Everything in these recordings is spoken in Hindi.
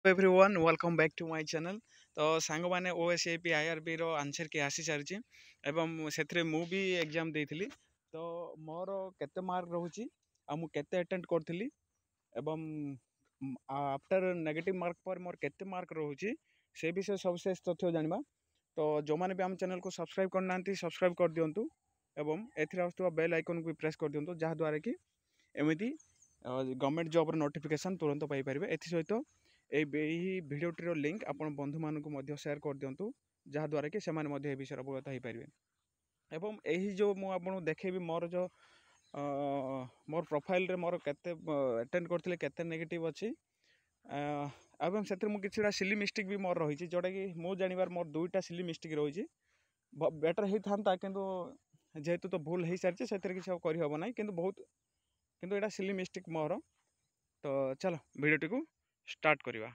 Everyone welcome back to my channel. तो सांग मैंने ओएसएपी आईआरबी रो आंसर की आसी सारी एवं से मु भी एग्जाम देती। तो मोर केते मार्क रोची आ मु केते अटेम्प्ट करथिली एवं आफ्टर नेगेटिव मार्क पर मोर केते मार्क रोची से विषय सबशेष तथ्य जानबा। तो जो मैंने भी आम चैनल को सब्सक्राइब करना सब्सक्राइब कर दिंतु एवं एथिरे आसुवा बेल आइकन को भी प्रेस कर दिंतु जहाँ द्वारा कि एमती गवर्नमेंट जॉब नोटिफिकेशन तुरंत पाई परिबे। एथि सहित यही भिडियोटीर लिंक आपण बंधु मानक सेयार कर दिंतु जहाँ द्वारा कि सेमाने मध्य ए विषय अवगत हो पारे। एवं यही जो मुझे देखेबी मोर जो मोर प्रोफाइल रे मोर केते अटेंड करथिले केते नेगेटिव अछि एवं से मुझे किसी सिली मिस्टेक भी मोर रही जोटा कि मु जानिबार मोर दुईटा सिली मिस्टेक रही बेटर होता कि जेहेतु तो भूल हो सारी से किसी करहब ना कि बहुत किंतु एटा सिली मिस्टेक मोर। तो चलो भिडियोटी को स्टार्ट करवा।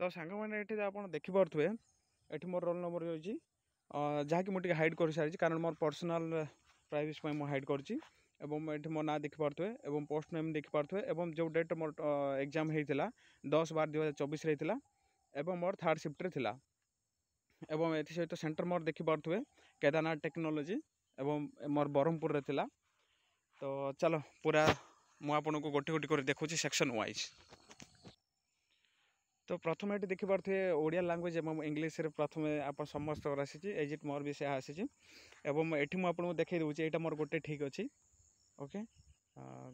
तो सांग मैंने ये आप देखिपे ये मोर रोल नंबर रही जहाँकि मुझे हाइड कर सारी कारण मोर पर्सनाल प्राइवेसी मुझे हाइड कर मो ना देखिपे और पोस्ट नेम देखिपे और जो डेट मोर एग्जाम होता 10/12/2024 होता और मोर थर्ड शिफ्ट थी एवं ये सहित सेंटर मोर देखिपे केदारनाथ टेक्नोलोजी एवं मोर ब्रह्मपुर थी। तो चलो पूरा मुझे गोटे गोटे कर देखुची सेक्शन वाइज। तो प्रथम ये देखिपे ओडिया लैंग्वेज एवं इंग्लीश रे प्रथम आप समस्त आसी एजिट मोर भी से आसी एवं ये मुझे देखी दूसरी यहाँ मोर गोटे ठीक अच्छी ओके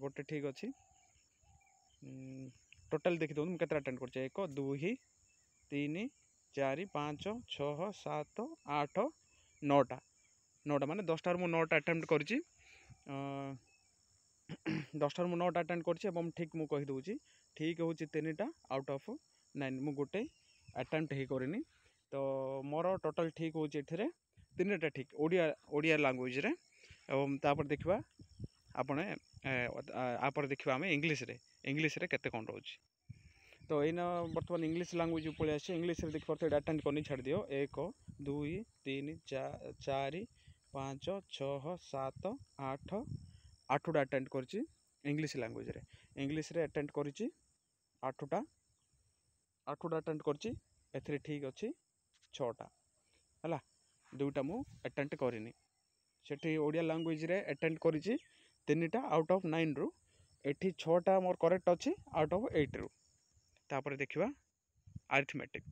गोटे ठीक अच्छी टोटाल देखी दूँ मुझे अटेंड कर 1 2 3 4 5 6 7 8 9टा 9टा माने 10टार मु 9टा अटेम्प्ट कर 10टार मु 9टा अटेम्प्ट कर ठीक मुझे कहीदे ठीक हूँ 3टा आउट ऑफ 9 मु गोटे अटेम्प्ट ही करनी। तो मोर टोटाल ठीक हूँ ये 3टा ठीक ओडिया लैंग्वेज रे एवं तापर देखा आपने आप देखा आम इंग्लीश रे केते कौन रोच। तो यही बर्तमान इंग्लीश लैंग्वेज पलि आसे इंग्लीश रे देखिए अटेम्प्ट करनी छाड़ दियो 1 2 3 4 5 6 7 8 8टा अटेम्प्ट कर इंग्लीश लैंग्वेज रे इंग्लीश रे अटेम्प्ट कर 8टा अटेम्प्ट कर ठीक अच्छी 6टा है 2टा मु अटेम्प्ट करनी से ओडिया लैंग्वेज रे अटेम्प्ट कर 3टा आउट ऑफ 9 रु एठी 6टा मोर करेक्ट अच्छी आउट ऑफ 8 रु। तापर देखा अरिथमेटिक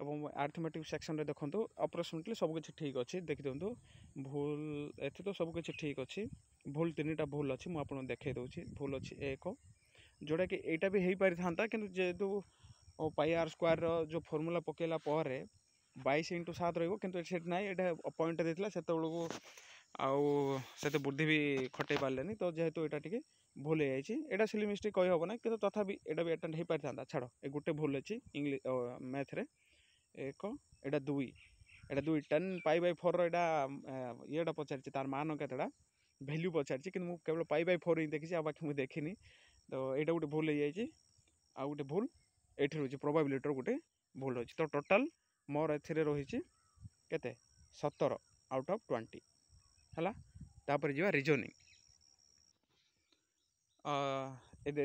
एवं अरिथमेटिक सेक्शन रे देखो अप्रोक्सीमेटली सबकि ठीक अच्छी देखी दिंतु भूल एथे तो सबकि ठीक अच्छी भूल 3टा भूल अच्छी मुझे देखे दूसरी भूल अच्छी 1 जोटा कि यहाँ भी हो पारि था कि जेहेतु पाई आर स्क्वायर जो फर्मूला पकेला 22 × 7 रही ना ये पॉइंट देता से आते बुद्धि भी खटे पारे तो जेहेतु यहाँ टी भूल हो जाए सिली मिस्टेक कही हम ना कि तथापि यहाँ भी अटेम्प्ट हो पारि था छाड़ ए गोटे भूल अच्छी इंग्लिश मैथ रे 1 यहाँ 2 यहाँ 2 10π/4 ये पचार तार मान केतटा भैल्यू पचार कि केवल π/4 ही देखी बाकी मुझे देखनी। तो यहाँ गोटे भूल हो जाए आ गोटे भूल ये रोचे प्रोबेबिलिटी गोटे भूल अच्छी। तो टोटाल मोर ए रही केते 17 आउट ऑफ 20 है। तापर जी रिजनिंग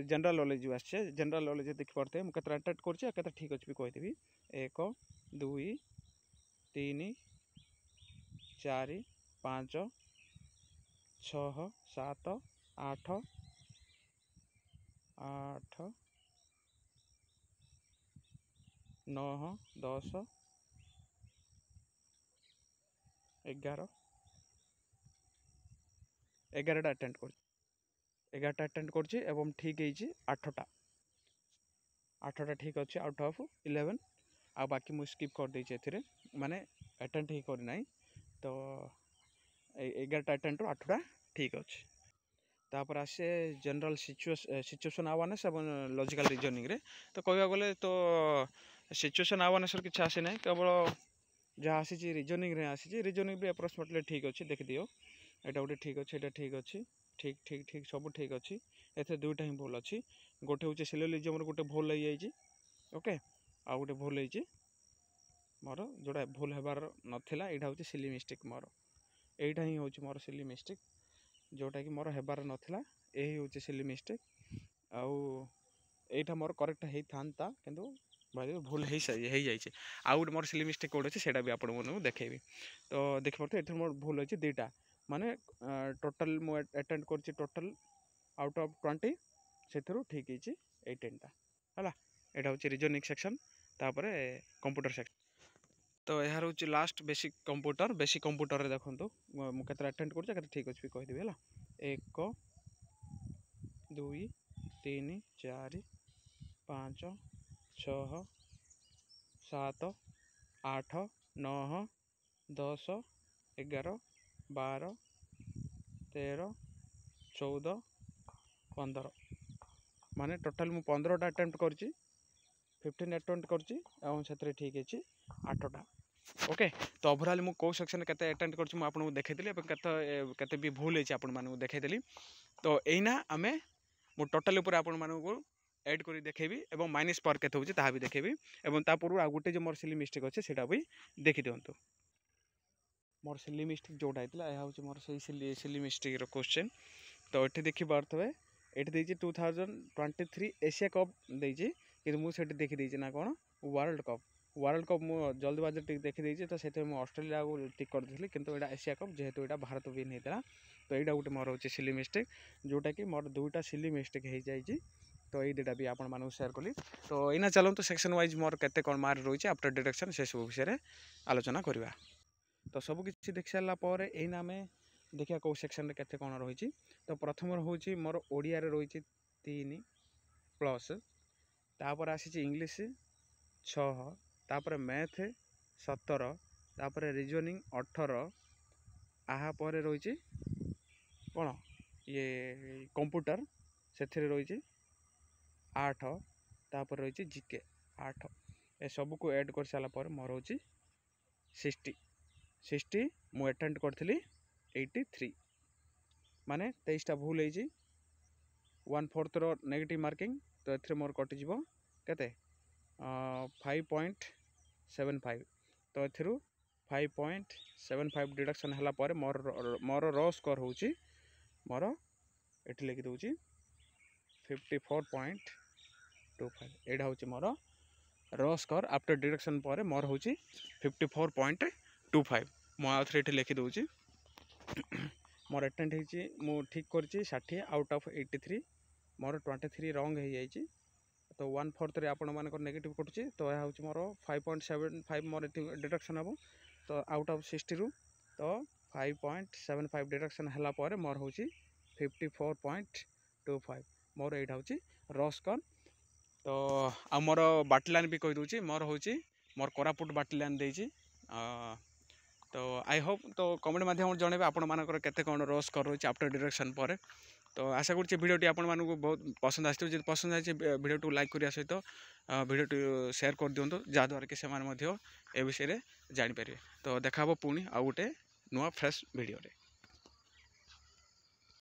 जनरल नॉलेज जो आसे जनरल नॉलेज देखिपे मुझे अटेम्प्ट कर ठीक अच्छे भी कहीदेवी 1 2 3 4 5 6 7 8 8 9 10 11 11टा अटेम्प्ट कर 11टा अटेम्प्ट कर ठीक है 8टा ठीक अच्छे आउट ऑफ 11 आ बाकी मुझे स्किप कर देती माने अटेम्प्ट ही करना। तो 11टा अटेम्प्ट 8टा ठीक अच्छे। तापर आसे जनरल सिचुएशन अवेयरनेस और लॉजिकल रीजनिंग रे तो कहवा गले तो सिचुएशन अवेयरनेस किसी आसी ना केवल जहाँ आसी रीजनिंग रे आसी रीजनिंग भी अप्रोक्सीमेटली ठीक अच्छे देखी दियो यहाँ गोटे ठीक अच्छे यहाँ ठीक अच्छी ठीक ठीक ठीक सब ठीक अच्छी एथे 2टा ही भूल अच्छी गोटे हूँ सिलोजिज्म गोटे भूल हो जाए ओके आ गोटे भूल हो मोर जोड़ा भूल होबार नाला यहाँ हूँ सिली मिस्टेक मोर यहाँ ही हूँ मोर सिली मिस्टेक जोटा कि मोर हेबार नाला यही हूँ सिली मिस्टेक आउ एटा मोर करेक्ट होई थांता किंतु भाई भूल हो जाइए आउ गोटे मोर सिली मिस्टेक कोड अच्छे से आप देखेबी तो देखिए पड़ते ये मोर भूल अच्छे दुईटा माने टोटल मुझे अटेंड कर टोटल आउट ऑफ 20 से ठीक है 18टा है यहाँ हूँ रिजनिंग सेक्शन तापर कंप्यूटर सेक्शन तो यार हूँ लास्ट बेसिक कंप्यूटर देखो मुझे अटेंड कर ठीक अच्छे कहीदेवी है 1 2 3 4 5 6 7 8 9 10 11 12 13 14 15 माने टोटल मु 15टा अटेम्प्ट करची 15 अटेम्प्ट करची एवं से ठीक है 8टा ओके तो ओवरऑल मु को सेक्शन केते अटेम्प्ट करची मु आपन देखैतली एवं केते भी भूल है आपन मानू देखैतली तो एना आमे मु टोटल ऊपर आपन मानू एड करी देखेबी एवं माइनस पर केते होची ताहा भी देखेबी एवं ता पूर्व आ गुटे जो मोर सिली मिस्टेक अछि सेटा भी देखि दियंतु मोर सिली मिस्टेक जोटा हैतला या होची मोर सही सिली मिस्टेक रो क्वेश्चन तो एठी देखि पारथबे एठी देछि 2023 एशिया कप देछि किंतु मु सेठी देखि देछि ना कोन वर्ल्ड कप मु जल्दबाजी टिक देखि देछि तो सेते मु ऑस्ट्रेलिया को टिक कर दिसली किंतु एटा एशिया कप जेहेतु एटा भारत विन हेतला तो एटा गुटे मोर होची सिली मिस्टेक जोटा कि मोर दुईटा सिली मिस्टेक हे जाइछि तो ये दुटा भी आपण मानू शेयर कली तो एना चलतु सेक्शन वाइज मोर केते कोन मार्क रही है आफ्टर डिडक्शन से सब विषय आलोचना करवा तो सब किसी देख सारा पर एना आम देखा कौ सेक्शन केते कोन रही तो प्रथम हूँ मोर ओडिया रही 3 प्लस तापर आसी इंग्लीश 6 तापर मैथ 17 तापर रिजनिंग 18 आहा पर रही कौन ये कंप्यूटर से रही 8 तापर रही जीके 8 ए सब को ऐड कर सारा पर मोर हूँ 60 मु अटेम्प्ट करी 83 माने 23टा भूल है 1/4 रो नेगेटिव मार्किंग तो ए मोर कटिज केते 5.75 तो ए 5.75 डिडक्शन है मोर रो स्कोर हूँ मोर ये लिखि दूची 54.25 एटा हूँ मोर रो स्कोर आफ्टर डिडक्शन पर मोर हूँ 54.25 मुझे ये लिखि दूची मोर अटेम्प्ट होती मु ठीक कर 60 आउट ऑफ 83 मोर 23 रंग हो जाए तो 1/4 आपण मान नेगेटिव कटुची तो यह हूँ मोर 5.75 मोर डिडक्शन हम तो आउट ऑफ 60 रु तो 5.75 डिडक्शन है मोर हूँ 54.25 मोर यहाँ हूँ रो स्कोर तो आ मोर बाटलान भी कहीदे मोर हूँ मोर कोरापुट बाटलान देती तो आई होप तो कमेंट माध्यम जनइबे आपण मानकर केते कोन रो स्कोर रही आफ्टर डिडक्शन पर तो आशा करुँचे भिडियोटी आपण मानक बहुत पसंद आसी जो पसंद आए भिडियो लाइक करिया सहित भिडियोटी शेयर कर दिंतु जहाँद्वारा कि से ए विषय जापर तो देखा पुणी आउ गोटे नुआ फ्रेश भिडियो।